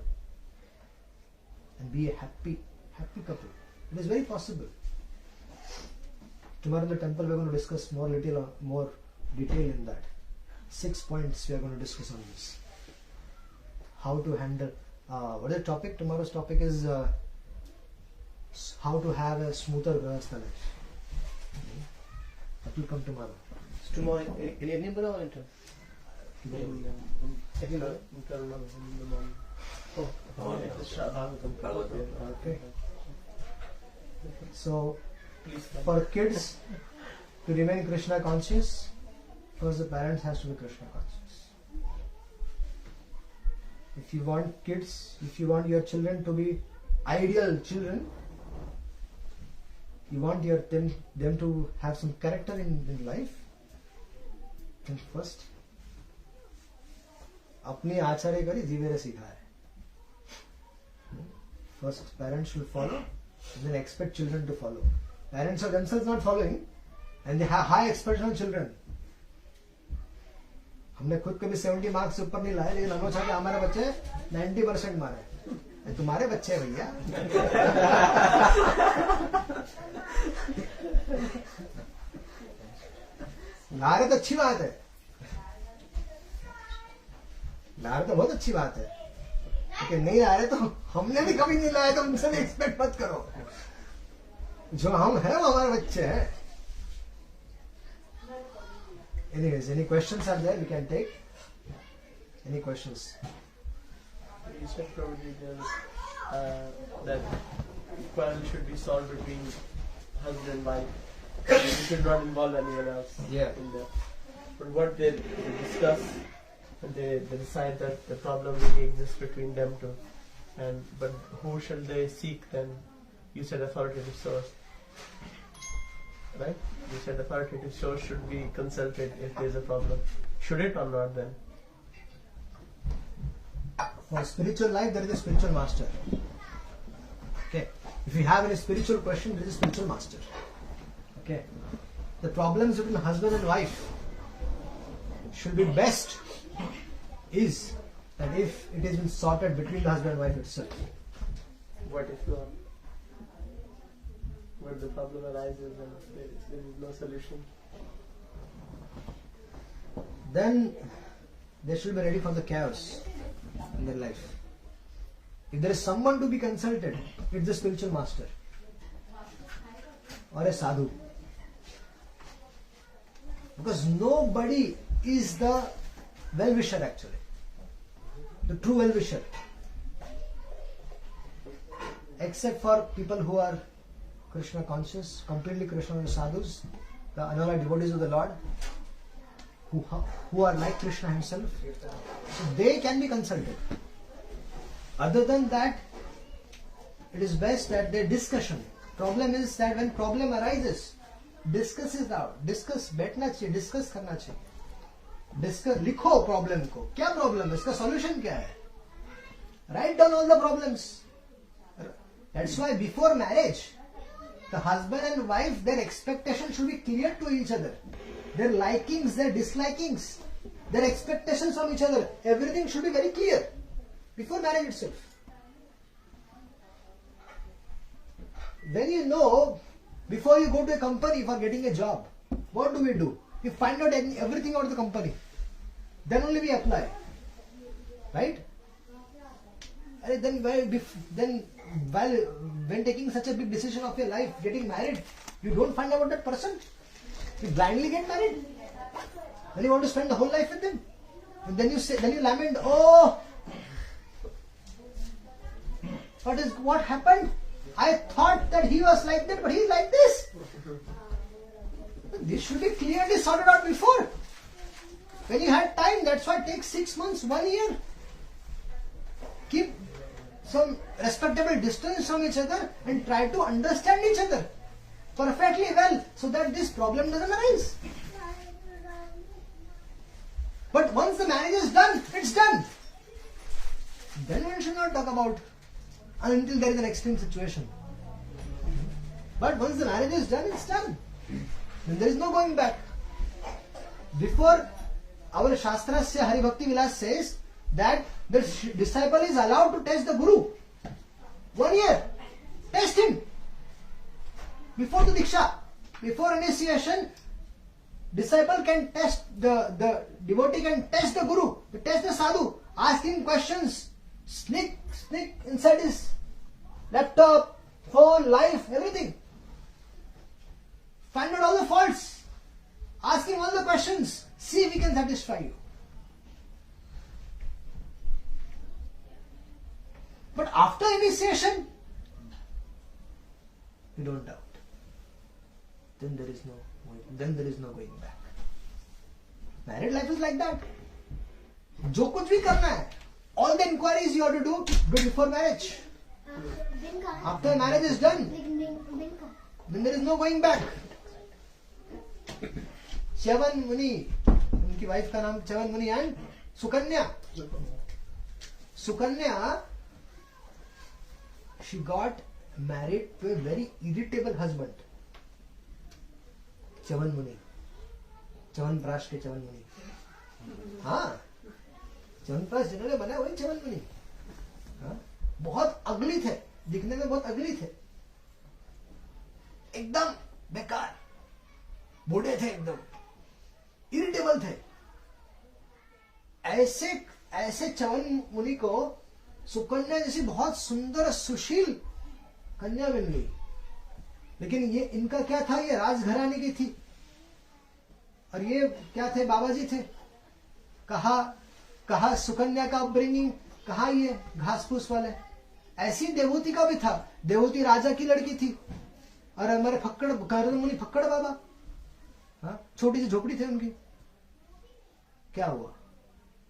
And be a happy couple. It is very possible. Tomorrow in the temple we are going to discuss more detail in that. 6 points we are going to discuss on this. How to handle, what is the topic? Tomorrow's topic is how to have a smoother grhastha life. That will come tomorrow. Tomorrow in evening or winter? Okay. So, for kids to remain Krishna conscious, first the parents has to be Krishna conscious. If you want kids, if you want your children to be ideal children, you want them to have some character in life, then first अपनी आचार्य करी जीवेरे सिखाए. First parents should follow and then expect children to follow. Parents are themselves not following and they have high expectation on children. हमने खुद कभी 70 marks से ऊपर नहीं लाए, लेकिन हम चाहते हमारे बच्चे 90% मारे. तुम्हारे बच्चे हैं भैया. ला रहे तो अच्छी बात है, ला रहे तो बहुत अच्छी बात है, लेकिन नहीं ला रहे तो हमने भी कभी नहीं लाया तो उनसे भी एक्सपेक्ट मत करो. जो हम हैं वो हमारे बच्चे हैं. Anyways, any questions are there? We can take any questions. You said probably that quarrel should be solved between husband and wife. You should not involve anyone else in that. But what they discuss, they decide that the problem really exists between them two. But who shall they seek then? You said authoritative source. Right? You said authoritative source should be consulted if there is a problem. Should it or not then? For spiritual life, there is a spiritual master. Okay. If you have any spiritual question, there is a spiritual master. Okay. The problems between husband and wife should be best is that if it has been sorted between the husband and wife itself. What if where the problem arises and there is no solution? Then they should be ready for the chaos in their life. If there is someone to be consulted, it's the spiritual master or a sadhu. Because nobody is the well-wisher actually. The true well-wisher. Except for people who are Krishna conscious, completely Krishna conscious sadhus, the unalloyed devotees of the Lord, who are like Krishna himself. So they can be consulted. Other than that, it is best that they discussion. Problem is that when problem arises, discuss it out. Discuss, बैठना चाहिए, discuss करना चाहिए. Discuss, लिखो problem को. क्या problem है? इसका solution क्या है? Write down all the problems. That's why before marriage, the husband and wife, their expectations should be clear to each other. Their likings, their dislikings, their expectations from each other, everything should be very clear before marriage itself. Then you know, before you go to a company for getting a job, what do? We find out everything about the company. Then only we apply. Right? Then when taking such a big decision of your life, getting married, you don't find out about that person. You blindly get married. Then you want to spend the whole life with them. And then you lament, oh, what happened? I thought that he was like that, but he is like this. This should be clearly sorted out before. When you had time, that's why it takes 6 months, 1 year. Keep some respectable distance from each other and try to understand each other perfectly well so that this problem doesn't arise. But once the marriage is done, it's done. Then one should not talk about until there is an extreme situation. But once the marriage is done, it's done. Then there is no going back. Before, our Shastrasya Hari Bhakti Vilas says that the disciple is allowed to test the Guru. 1 year. Test him. Before the Diksha, before initiation, disciple can test, the devotee can test the Guru, test the Sadhu, ask him questions, sneak inside his laptop, phone, life, everything. Find out all the faults. Ask him all the questions. See if he can satisfy you. But after initiation, you don't doubt. Then there is no going back. Married life is like that. जो कुछ भी करना है, all the inquiries you have to do before marriage. After marriage is done, then there is no going back. Chavan Muni, उनकी wife का नाम Chavan Muni and Sukanya. Sukanya, she got married to a very irritable husband. Chavan Muni, Chavan Prash के Chavan Muni. हाँ, Chavan Prash जिन्होंने बनाया वही Chavan Muni. हाँ, बहुत अगली थे, दिखने में बहुत अगली थे, एकदम बेकार, बूढ़े थे, एकदम इरिटेबल थे. ऐसे चवन मुनि को सुकन्या जैसी बहुत सुंदर सुशील कन्या मिल गई. लेकिन ये इनका क्या था, ये राजघराने की थी और ये क्या थे, बाबा जी थे. कहा सुकन्या का अपब्रिंगिंग, कहा ये घास फूस वाले. ऐसी देवूती का भी था, देवूती राजा की लड़की थी और हमारे फक्कड़ नारद मुनि फक्कड़ बाबा. हाँ, छोटी सी झोपड़ी थी उनकी. क्या हुआ?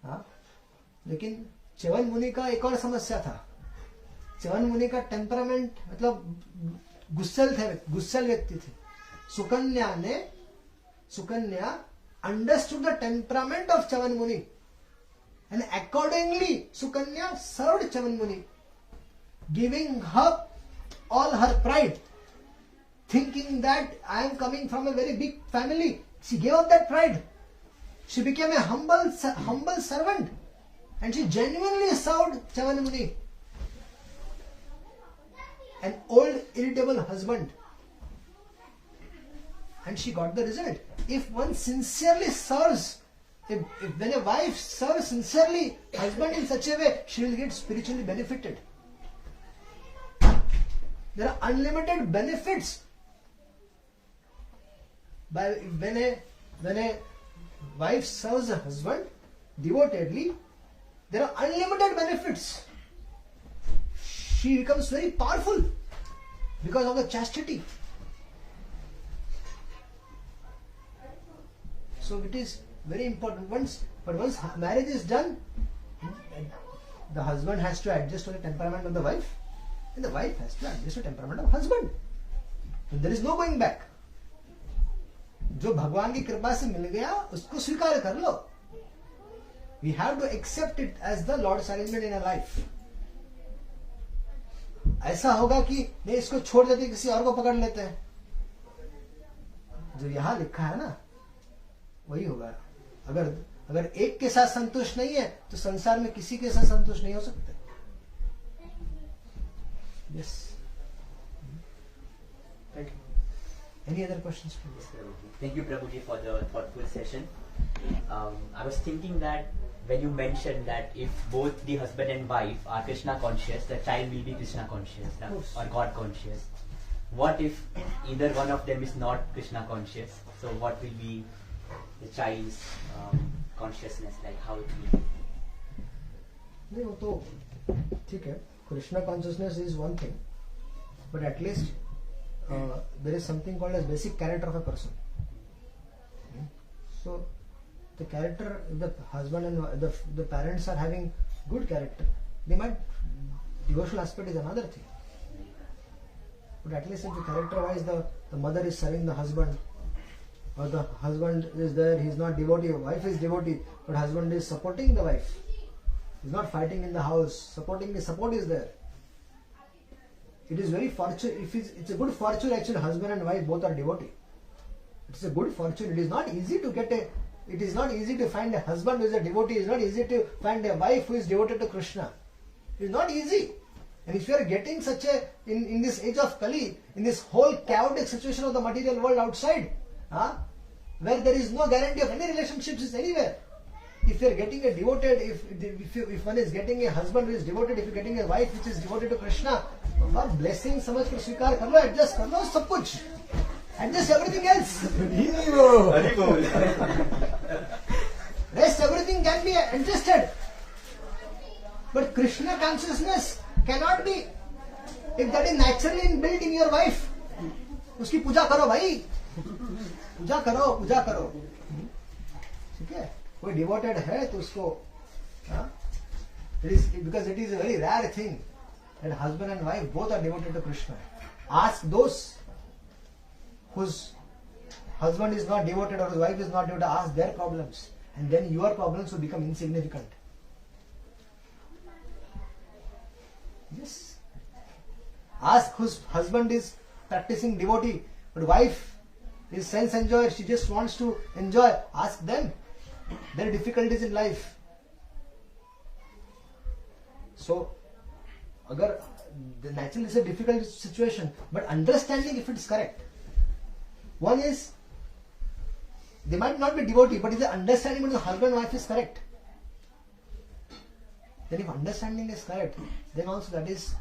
हाँ, लेकिन च्यवन मुनि का एक और समस्या था. च्यवन मुनि का टेम्परामेंट मतलब गुस्सैल व्यक्ति थे. Sukanya understood the temperament of Chyavan मुनि and accordingly Sukanya served Chavan Muni, giving her all her pride, thinking that I am coming from a very big family. She gave up that pride. She became a humble servant and she genuinely served Chavan Muni, an old irritable husband, and she got the result. If one sincerely serves, if when a wife serves sincerely husband in such a way, she will get spiritually benefited. There are unlimited benefits when a wife serves a husband devotedly. There are unlimited benefits. She becomes very powerful because of the chastity. So it is very important. Once marriage is done, the husband has to adjust to the temperament of the wife, and the wife has to adjust to the temperament of husband. So there is no going back. जो भगवान की कृपा से मिल गया उसको स्वीकार कर लो. We have to accept it as the Lord's arrangement in our life. ऐसा होगा कि नहीं इसको छोड़ देते किसी और को पकड़ लेते हैं. जो यहाँ लिखा है ना वही होगा. अगर एक के साथ संतुष्ट नहीं है तो संसार में किसी के साथ संतुष्ट नहीं हो सकते. Yes. Thank you. Any other questions, please? Thank you, Prabhuji, for the thoughtful session. I was thinking that when you mentioned that if both the husband and wife are Krishna conscious, the child will be Krishna conscious or God conscious. What if either one of them is not Krishna conscious? So what will be the child's consciousness, like how it will be? नहीं वो तो ठीक है. Krishna consciousness is one thing, but at least there is something called as basic character of a person. So the character, if the husband and the parents are having good character, they might, devotional aspect is another thing. But at least if the character wise the mother is serving the husband, or the husband is there, he is not devotee, wife is devotee, but husband is supporting the wife. He is not fighting in the house, support is there. It is very fortunate. It's a good fortune actually. Husband and wife both are devotee. It's a good fortune. It is not easy to It is not easy to find a husband who is a devotee. It is not easy to find a wife who is devoted to Krishna. It is not easy. And if you are getting such in this age of Kali, in this whole chaotic situation of the material world outside, where there is no guarantee of any relationships anywhere, if you are getting a devoted, if one is getting a husband who is devoted, if you are getting a wife which is devoted to Krishna, for blessing समझ कर स्वीकार कर लो, adjust कर लो सब कुछ, adjust everything else. Rest everything can be adjusted, but Krishna consciousness cannot be. If that is naturally inbuilt in your wife, उसकी पूजा करो भाई, पूजा करो. ठीक है, कोई devoted है तो उसको, because it is a very rare thing that husband and wife both are devoted to Krishna. Ask those whose husband is not devoted or his wife is not devoted, ask their problems, and then your problems will become insignificant. Yes. Ask whose husband is practicing devotee, but wife is sense enjoyer, she just wants to enjoy. Ask them their difficulties in life. So, agar naturally it's a difficult situation, but understanding if it's correct. One is, they might not be devotee, but if the understanding between the husband and wife is correct, then if understanding is correct, then also that is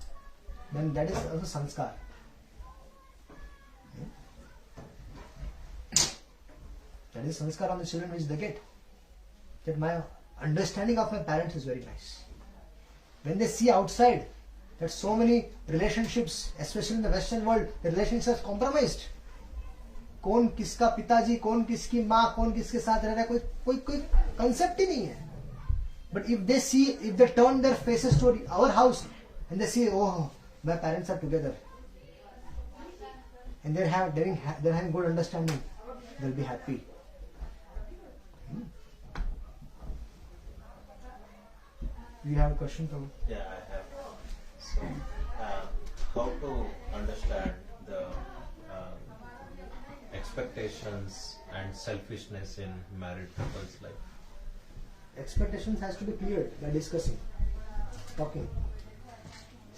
also sanskar. That is sanskar on the children which they get. That my understanding of my parents is very nice. When they see outside that so many relationships, especially in the Western world, the relationships are compromised. कौन किसका पिताजी, कौन किसकी माँ, कौन किसके साथ रह रहा है, कोई concept ही नहीं है. But if they turn their faces toward our house and they see, oh, my parents are together, and they're having good understanding, they'll be happy. You have a question, Prabhu? Yeah, I have. So, how to understand the expectations and selfishness in married couples' life? Expectations has to be cleared by discussing, talking.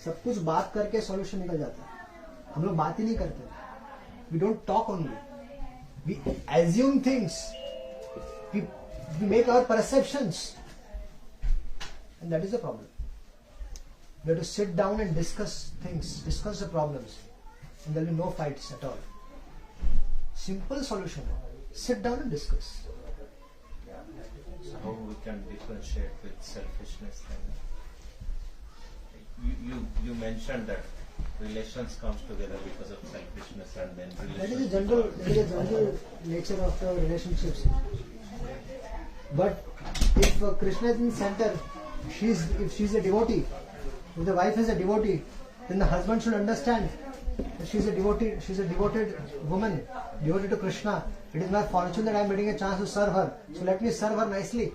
सब कुछ बात करके solution निकल जाता है. हम लोग बात ही नहीं करते. We don't talk only. We assume things. We make our perceptions. And that is the problem. We have to sit down and discuss things, discuss the problems, and there will be no fights at all. Simple solution. Sit down and discuss. So how we can differentiate with selfishness? You mentioned that relations comes together because of selfishness, and then that is a general nature of the relationships. But if Krishna is in center, if she's a devotee, if the wife is a devotee, then the husband should understand that she's a devoted woman, devoted to Krishna. It is my fortune that I am getting a chance to serve her. So let me serve her nicely.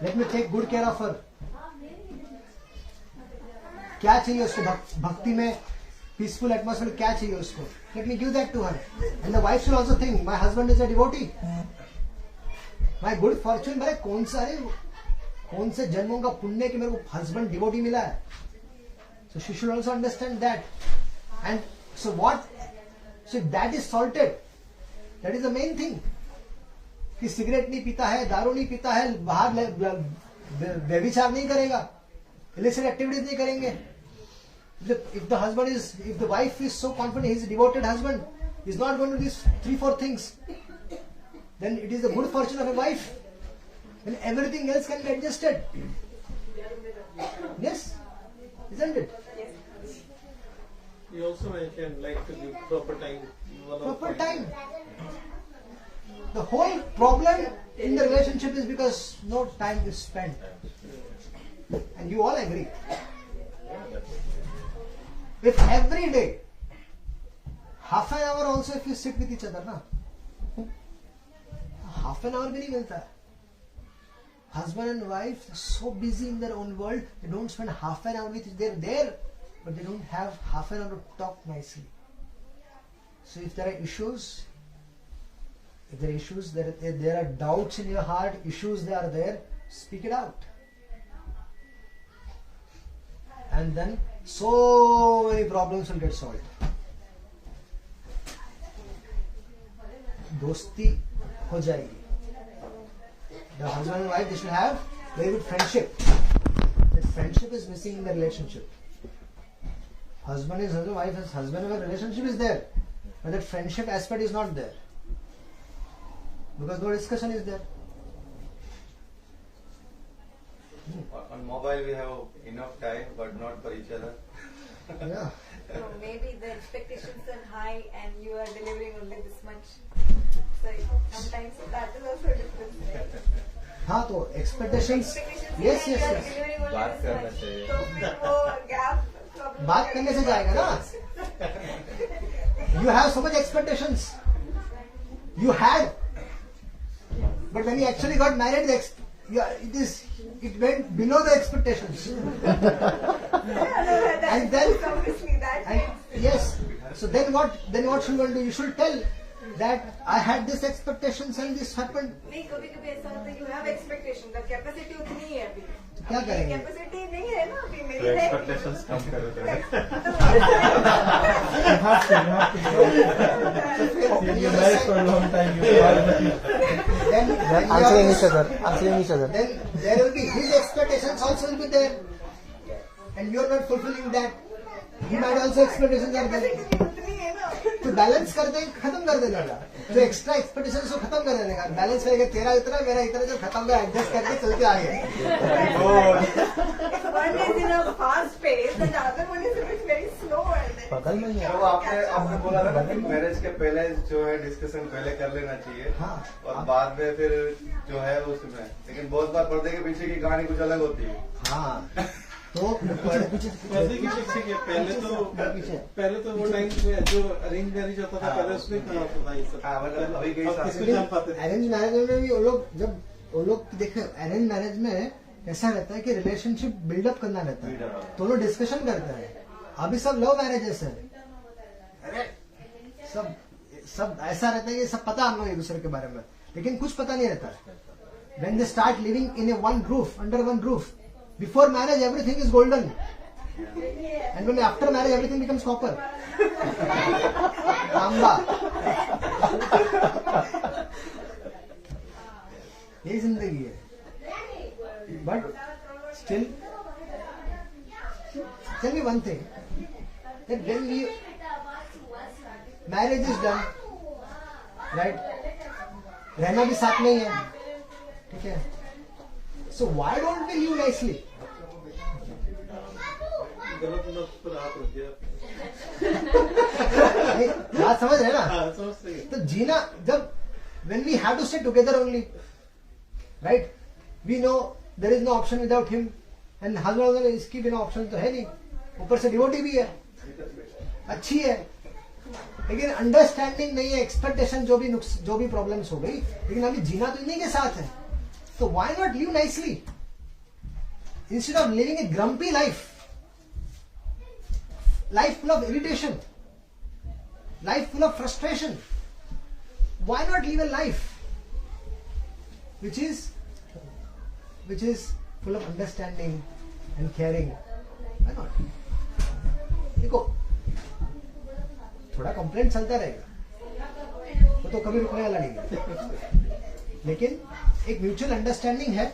Let me take good care of her. क्या चाहिए उसको भक्ति में peaceful atmosphere क्या चाहिए उसको? Let me give that to her. And the wife should also think, my husband is a devotee. My good fortune, मेरे कौन से जन्मों का पुण्य कि मेरे को husband devotee मिला है. So she should also understand that. And so if that is sorted, that is the main thing. कि सिगरेट नहीं पीता है, दारू नहीं पीता है, बाहर व्यभिचार नहीं करेगा, illicit activities नहीं करेंगे. If the wife is so confident he is a devoted husband, he is not going to do these 3-4 things, then it is the good fortune of a wife. Then everything else can be adjusted. Yes? Isn't it? You also mentioned like to give proper time. Proper time. The whole problem in the relationship is because no time is spent. And you all agree. If every day, half an hour also if you sit with each other, half an hour भी नहीं मिलता है. Husband and wife are so busy in their own world, they don't spend half an hour with each other. They're there, but they don't have half an hour to talk nicely. So if there are issues, there are doubts in your heart, issues they are there, speak it out. And then so many problems will get solved. दोस्ती हो जाएगी. The husband and wife, they should have very good friendship. That friendship is missing in the relationship. Husband is husband, wife is husband, and relationship is there, but that friendship aspect is not there because no discussion is there. On mobile we have enough time, but not for each other. Yeah. So maybe the expectations are high and you are delivering only this much. So sometimes that is also a difference. Right? हाँ तो expectations. Yes. बात करना चाहिए. तो फिर वो gap problem बात करने से जाएगा ना. You have so much expectations. You had, but when you actually got married, it went below the expectations. And then, yes. So then what should one do? You should tell that I had this expectations and this happened. नहीं कभी-कभी ऐसा होता है you have expectation, the capacity उतनी ही है अभी. क्या करेंगे? Capacity नहीं है ना अभी मेरी. तो expectations कम करो You have to. You're married for a long time. Then answering each other. Then there will be his expectations also will be there, and you are not fulfilling that. He might also expectations are there. तो balance कर दें, खत्म कर देने का. जो extra expectations को खत्म कर देने का. बैलेंस करेंगे तेरा इतना मेरा इतना जो खत्म कर एडजस्ट करके चलते आगे. One is in a fast pace, and the other one is very slow. बगल में ही है. तो आपने बोला था कि मैरिज के पहले जो है डिस्कशन पहले कर लेना चाहिए. हाँ. और बाद में फिर जो है उसमें, लेकिन बहुत बार पर्दे के पीछे की कहानी कुछ अलग होती है. हाँ. तो पर्दे के पीछे के पहले तो वो टाइम में जो अरेंज मैरिज होता था पहले उसमें कहा होता था ये सब. अभी किसको जान पाते थे. अरेंज मैरिज में भी वो लोग देखे अरेंज मैरिज में ऐसा रहता है कि रिलेशनशिप बिल्डअप करना रहता है. तो लोग डिस्कशन करते हैं. अभी सब लव मैरिजेस है. अरे सब ऐसा रहता है कि सब पता हम लोग एक दूसरे के बारे में, लेकिन कुछ पता नहीं रहता. When they start living in a one roof, under one roof, before marriage everything is golden, and when after marriage everything becomes copper. तांबा. यही जिंदगी है. But still, tell me one thing, that when marriage is done, right? रहना भी साथ में ही है, ठीक है? So why don't we live nicely? गलत लोग पर हाथ रख दिया. बात समझ रहे ना? समझ रही है. तो जीना जब when we have to stay together only, right? We know there is no option without him, and husband इसकी बिना ऑप्शन तो है नहीं. ऊपर से डिवोटी भी है, अच्छी है, लेकिन अंडरस्टैंडिंग नहीं है. एक्सपेक्टेशन जो भी प्रॉब्लम्स हो गई, लेकिन अभी जीना तो इन्हीं के साथ है. So why not live nicely instead of living a grumpy life full of irritation, life full of frustration? Why not live a life which is full of understanding and caring? Why not? देखो थोड़ा complaint चलता रहेगा, वो तो कभी रुकने वाला नहीं है, लेकिन एक म्यूचुअल अंडरस्टैंडिंग है,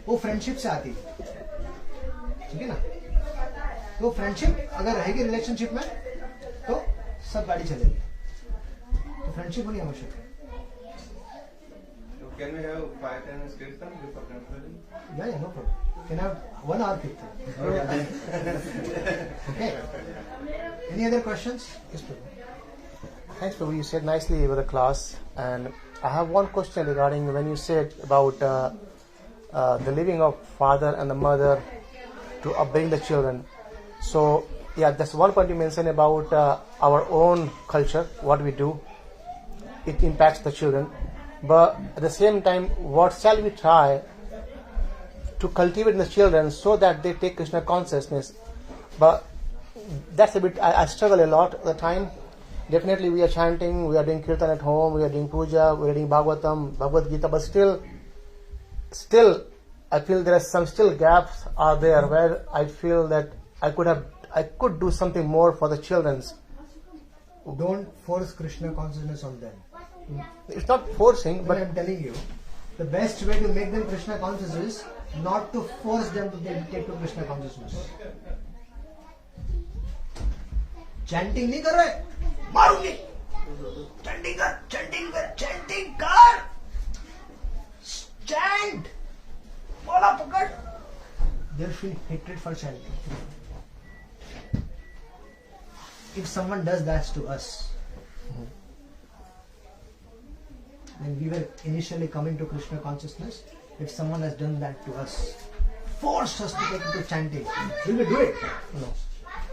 वो फ्रेंडशिप से आती है. ठीक है ना? तो फ्रेंडशिप अगर रहेगी रिलेशनशिप में तो सब गाड़ी चलेगी. तो फ्रेंडशिप होनी आवश्यक है. Can we have 5-10 minutes kirtan before concluding? Yeah, no problem. Can I have 1 hour kirtan? Okay. Any other questions? Yes, Prabhu. Thanks, Prabhu. You said nicely with the class, and I have one question regarding when you said about the living of father and the mother to upbring the children. So, yeah, that's one point you mentioned about our own culture, what we do. It impacts the children. But at the same time, what shall we try to cultivate in the children so that they take Krishna consciousness? But that's a bit, I struggle a lot at the time. Definitely we are chanting, we are doing kirtan at home, we are doing puja, we are reading Bhagavatam, Bhagavad Gita, but still I feel there are some still gaps are there where I feel that I could do something more for the children. Don't force Krishna consciousness on them. It's not forcing, But but I'm telling you, the best way to make them Krishna conscious is not to force them to dedicate to Krishna consciousness. Chanting नहीं कर रहे, मारूंगी. Chanting कर. Chant. बोला पकड़. They'll feel hatred for chanting. If someone does that to us, when we were initially coming to Krishna consciousness, if someone has done that to us, forced us to get into chanting, will we do it? No.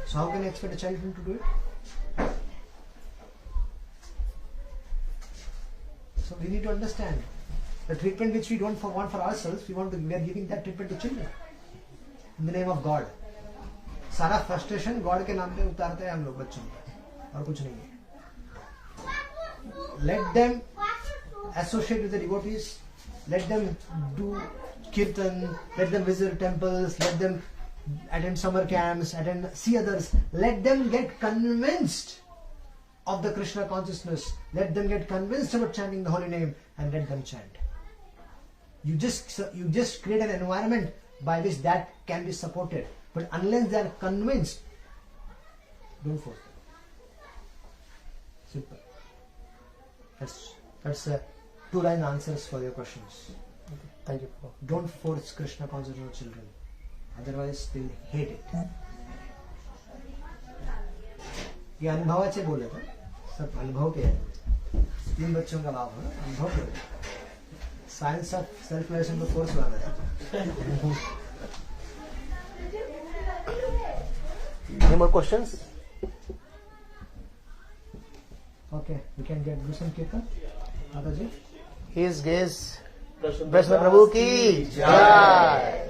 So how can I expect a child to do it? We need to understand the treatment which we don't want for ourselves. We are giving that treatment to children in the name of God. सारा frustration God के नाम पे उतारते हैं हम लोग बच्चों पे और कुछ नहीं है. Let them associate with the devotees. Let them do kirtan. Let them visit temples. Let them attend summer camps. See others. Let them get convinced of the Krishna consciousness. Let them get convinced about chanting the holy name, and let them chant. You just create an environment by which that can be supported. But unless they are convinced, don't force them. Simple. That's 2-line answers for your questions. Okay. Thank you. Don't force Krishna consciousness on children. Otherwise, they'll hate it. ये अनुभवाचे बोले थे, सब अनुभव के हैं. 3 बच्चों का भाव है ना, अनुभव के. साइंस ऑफ सेल्फ रिलेशन को कोर्स बनाना है. Any more questions? Okay, we can do some kirtan. Mataji. His gaze. Brajsundar Brajsundar Prabhu ki jai.